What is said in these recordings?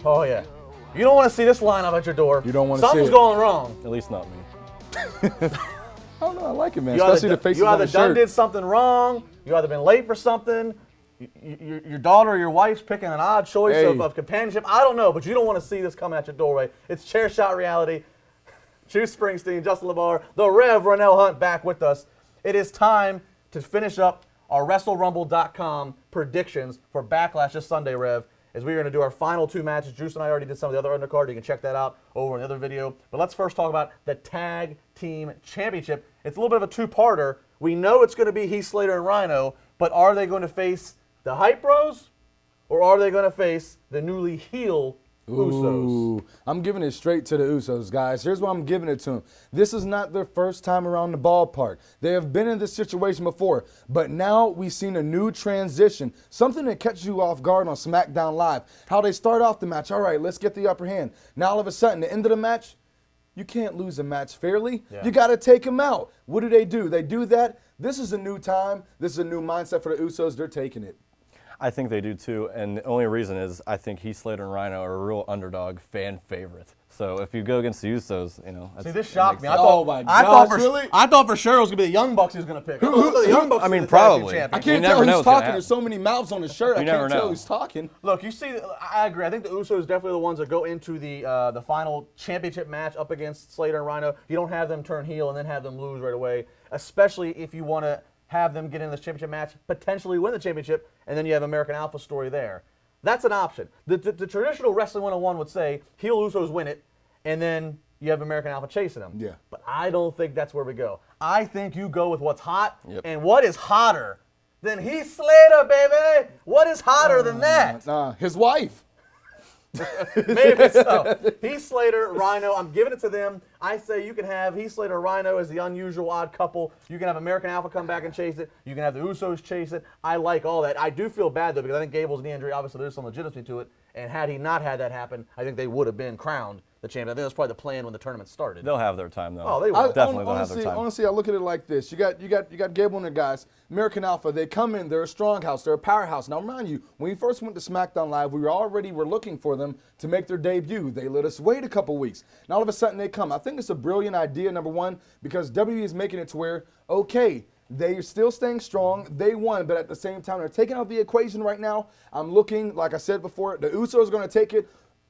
Oh, yeah. You don't want to see this lineup at your door. You don't want to see it. Something's going wrong. At least not me. I don't know. I like it, man. You Especially the faces you on either the done shirt. did something wrong. You either been late for something. Your daughter or your wife's picking an odd choice of companionship. I don't know, but you don't want to see this coming at your doorway. It's Chair Shot Reality. Juice Springsteen, Justin LeBar, the Rev, Ronell Hunt back with us. It is time to finish up our WrestleRumble.com predictions for Backlash this Sunday, Rev, as we're going to do our final two matches. Juice and I already did some of the other undercard. You can check that out over in the other video. But let's first talk about the Tag Team Championship. It's a little bit of a two-parter. We know it's going to be Heath Slater and Rhino, but are they going to face the Hype Bros, or are they going to face the newly heel Usos? Ooh, I'm giving it straight to the Usos, guys. Here's why I'm giving it to them. This is not their first time around the ballpark. They have been in this situation before, but now we've seen a new transition, something that catches you off guard on SmackDown Live. How they start off the match, all right, let's get the upper hand. Now all of a sudden, the end of the match, you can't lose a match fairly. Yeah. You got to take them out. What do? They do that. This is a new time. This is a new mindset for the Usos. They're taking it. I think they do too, and the only reason is I think Heath Slater and Rhino are a real underdog fan favorite. So if you go against the Usos, you know. See, this shocked me. I thought for sure it was going to be the Young Bucks he was going to pick. The Young Bucks probably. I can't tell who's talking. There's so many mouths on the shirt. I can't tell who's talking. Look, you see, I agree. I think the Usos definitely the ones that go into the final championship match up against Slater and Rhino. You don't have them turn heel and then have them lose right away, especially if you want to have them get in this championship match, potentially win the championship, and then you have American Alpha story there. That's an option. The traditional Wrestling 101 would say heel Usos win it, and then you have American Alpha chasing them. Yeah. But I don't think that's where we go. I think you go with what's hot, and what is hotter than Heath Slater, baby? What is hotter than that? His wife. Maybe so. Heath Slater, Rhino, I'm giving it to them. I say you can have Heath Slater, Rhino as the unusual odd couple. You can have American Alpha come back and chase it. You can have the Usos chase it. I like all that. I do feel bad, though, because I think Gable's knee injury, obviously there's some legitimacy to it. And had he not had that happen, I think they would have been crowned the champion. I think that's probably the plan when the tournament started. They'll have their time, though. Oh, they will. Definitely they'll have their time. Honestly, I look at it like this. You got Gable and the guys. American Alpha, they come in, they're a strong house, they're a powerhouse. Now, remind you, when we first went to SmackDown Live, we were looking for them to make their debut. They let us wait a couple weeks. Now, all of a sudden, they come. I think it's a brilliant idea, number one, because WWE is making it to where, okay, they're still staying strong. They won, but at the same time, they're taking out the equation right now. I'm looking, like I said before, the Usos are going to take it.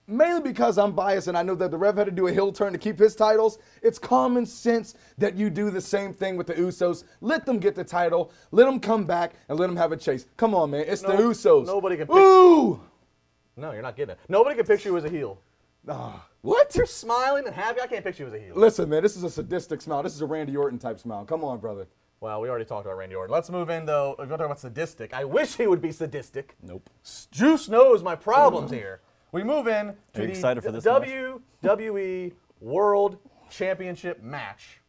Mainly because I'm biased and I know that the Rev had to do a heel turn to keep his titles. It's common sense that you do the same thing with the Usos. Let them get the title. Let them come back and let them have a chase. Come on, man. It's the Usos. Nobody can Ooh! No, you're not getting it. Nobody can picture you as a heel. What? You're smiling and happy. I can't picture you as a heel. Listen, man, this is a sadistic smile. This is a Randy Orton type smile. Come on, brother. Well, we already talked about Randy Orton. Let's move in, though. If you're talking about sadistic, I wish he would be sadistic. Nope. Juice knows my problems here. We move in to the WWE World Championship match.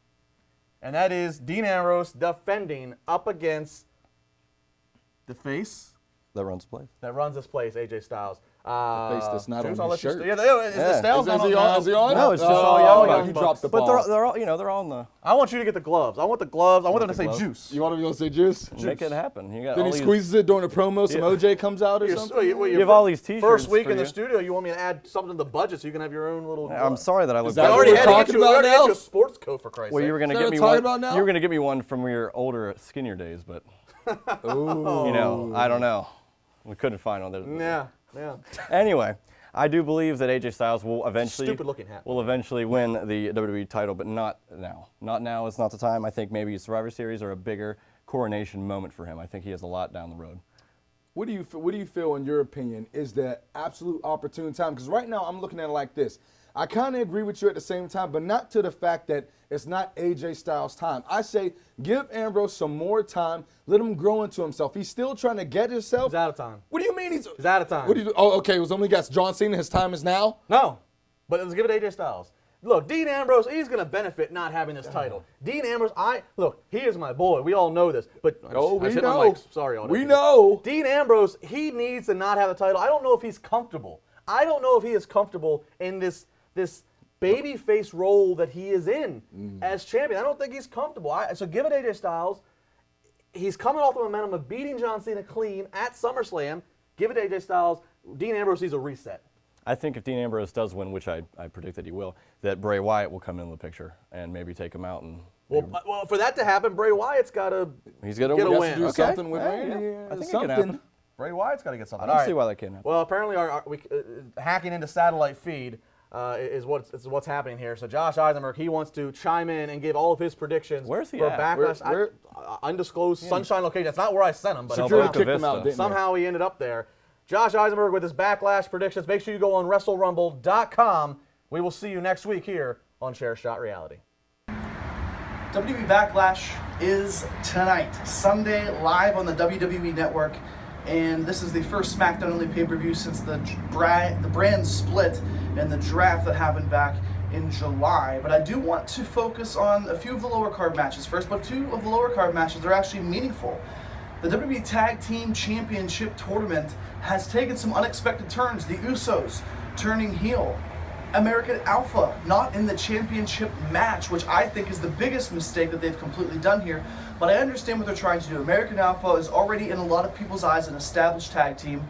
And that is Dean Ambrose defending up against the face That runs place. that runs this place, AJ Styles. The face that's not on his shirt. Is the Styles Is he on? No, it's just all Young Young He Bucks. dropped the But ball. they're all in the. I want you to get the gloves. I want the gloves. I want them to say gloves? Juice. You want him to say Juice? Make it happen. You got Then all he these, squeezes it during the promo. Some OJ comes out or something. You have all these T-shirts. First week for in the you. studio, you want me to add something to the budget so you can have your own little. I'm sorry that I look. that I what already we're had to talking get you, about now? a sports coat for Christ's Well, sake. you were gonna Is that get what me we're talking one. about now? You were gonna get me one from your older, skinnier days, but Ooh. you know, I don't know. We couldn't find one. Yeah. Anyway, I do believe that AJ Styles will eventually Stupid-looking hat. win the WWE title, but not now. Not now. It's not the time. I think maybe Survivor Series or a bigger coronation moment for him. I think he has a lot down the road. What do you feel, in your opinion, is the absolute opportune time? Because right now I'm looking at it like this. I kind of agree with you at the same time, but not to the fact that it's not AJ Styles' time. I say give Ambrose some more time. Let him grow into himself. He's still trying to get himself. He's out of time. What do you mean He's out of time. What do you? Oh, okay. It was only against John Cena. His time is now. No, but let's give it AJ Styles. Look, Dean Ambrose, he's going to benefit not having this title. Dean Ambrose, he is my boy. We all know this. But We my know. mic. Sorry, all We know. Dean Ambrose, he needs to not have the title. I don't know if he's comfortable. I don't know if he is comfortable in this babyface role that he is in as champion. I don't think he's comfortable. So give it AJ Styles. He's coming off the momentum of beating John Cena clean at SummerSlam. Give it AJ Styles. Dean Ambrose needs a reset. I think if Dean Ambrose does win, which I predict that he will, that Bray Wyatt will come into the picture and maybe take him out. And Well, for that to happen, Bray Wyatt's got to he's gonna get a win. win. Do Okay. something with Yeah, Randy. yeah. I think it can something. happen. Bray Wyatt's got to get something. I don't All see right. why that can't happen. Well, apparently hacking into satellite feed is what's happening here. So Josh Eisenberg, he wants to chime in and give all of his predictions Where's he for at? Backlash. Where- Undisclosed Sunshine location. That's not where I sent him, but Security Alta kicked him Vista. out, didn't they? somehow he ended up there. Josh Eisenberg with his Backlash predictions. Make sure you go on WrestleRumble.com. We will see you next week here on Chair Shot Reality. WWE Backlash is tonight, Sunday, live on the WWE Network, and this is the first SmackDown-only pay-per-view since the brand split and the draft that happened back in July. But I do want to focus on a few of the lower card matches first, but two of the lower card matches are actually meaningful. The WWE Tag Team Championship Tournament has taken some unexpected turns. The Usos turning heel. American Alpha not in the championship match, which I think is the biggest mistake that they've completely done here. But I understand what they're trying to do. American Alpha is already in a lot of people's eyes an established tag team.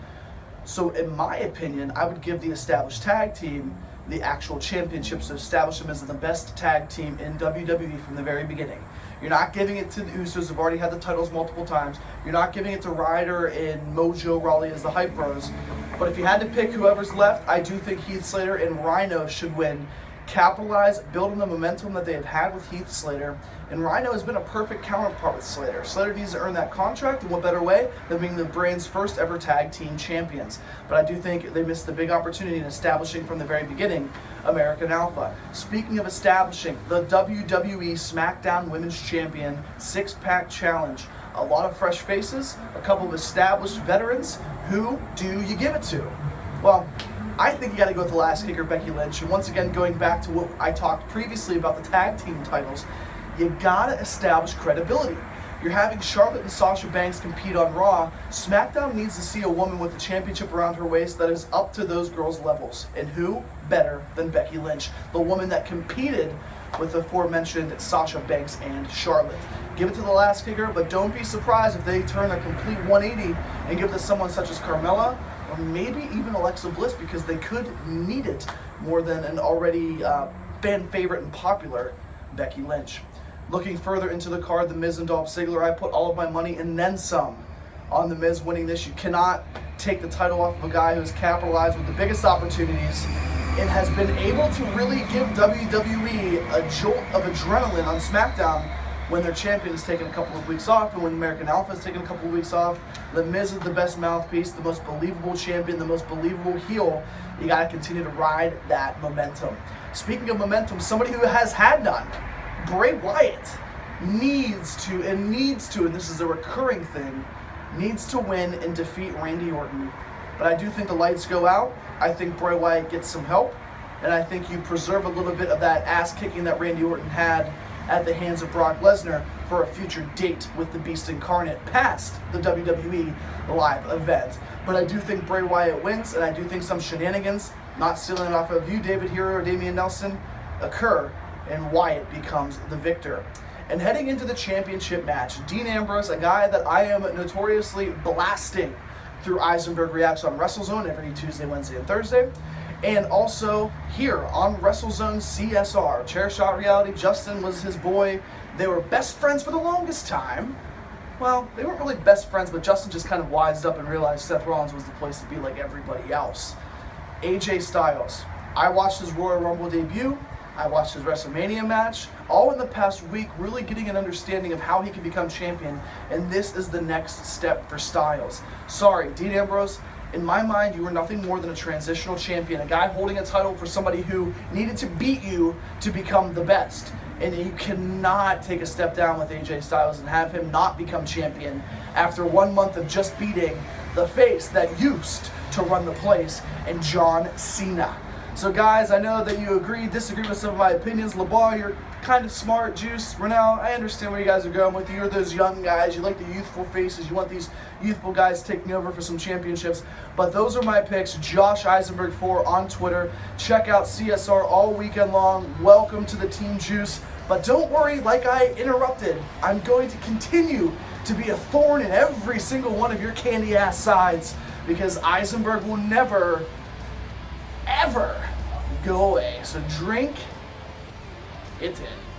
So in my opinion, I would give the established tag team the actual championship, so establish them as the best tag team in WWE from the very beginning. You're not giving it to the Usos, who've already had the titles multiple times. You're not giving it to Ryder and Mojo Rawley as the Hype Bros. But if you had to pick whoever's left, I do think Heath Slater and Rhino should win. Capitalize, build on the momentum that they have had with Heath Slater. And Rhino has been a perfect counterpart with Slater. Slater needs to earn that contract, and what better way than being the brand's first ever tag team champions. But I do think they missed the big opportunity in establishing from the very beginning American Alpha. Speaking of establishing, the WWE SmackDown Women's Champion six-pack challenge. A lot of fresh faces, a couple of established veterans. Who do you give it to? Well, I think you got to go with the last kicker, Becky Lynch. And once again, going back to what I talked previously about the tag team titles, you got to establish credibility. You're having Charlotte and Sasha Banks compete on Raw. SmackDown needs to see a woman with a championship around her waist that is up to those girls' levels. And who better than Becky Lynch, the woman that competed with the aforementioned Sasha Banks and Charlotte. Give it to the last kicker, but don't be surprised if they turn a complete 180 and give it to someone such as Carmella or maybe even Alexa Bliss, because they could need it more than an already fan favorite and popular Becky Lynch. Looking further into the card, The Miz and Dolph Ziggler, I put all of my money and then some on The Miz winning this. You cannot take the title off of a guy who's capitalized with the biggest opportunities and has been able to really give WWE a jolt of adrenaline on SmackDown when their champion is taking a couple of weeks off, and when American Alpha is taking a couple of weeks off. The Miz is the best mouthpiece, the most believable champion, the most believable heel. You got to continue to ride that momentum. Speaking of momentum, somebody who has had none, Bray Wyatt needs to, and this is a recurring thing, needs to win and defeat Randy Orton. But I do think the lights go out. I think Bray Wyatt gets some help, and I think you preserve a little bit of that ass kicking that Randy Orton had at the hands of Brock Lesnar for a future date with the Beast Incarnate past the WWE live event. But I do think Bray Wyatt wins, and I do think some shenanigans, not stealing it off of you, David Hero or Damian Nelson, occur, and Wyatt becomes the victor. And heading into the championship match, Dean Ambrose, a guy that I am notoriously blasting through Eisenberg Reacts on WrestleZone every Tuesday, Wednesday, and Thursday. And also here on WrestleZone CSR, Chair Shot Reality. Justin was his boy. They were best friends for the longest time. Well, they weren't really best friends, but Justin just kind of wised up and realized Seth Rollins was the place to be like everybody else. AJ Styles. I watched his Royal Rumble debut. I watched his WrestleMania match, all in the past week, really getting an understanding of how he can become champion, and this is the next step for Styles. Sorry, Dean Ambrose, in my mind, you were nothing more than a transitional champion, a guy holding a title for somebody who needed to beat you to become the best. And you cannot take a step down with AJ Styles and have him not become champion after 1 month of just beating the face that used to run the place, and John Cena. So guys, I know that you disagree with some of my opinions. LeBar, you're kind of smart. Juice, Renell, I understand where you guys are going with. You're those young guys. You like the youthful faces. You want these youthful guys taking over for some championships. But those are my picks. Josh Eisenberg 4 on Twitter. Check out CSR all weekend long. Welcome to the Team Juice. But don't worry, like I interrupted, I'm going to continue to be a thorn in every single one of your candy ass sides, because Eisenberg will never ever go away. So drink it in.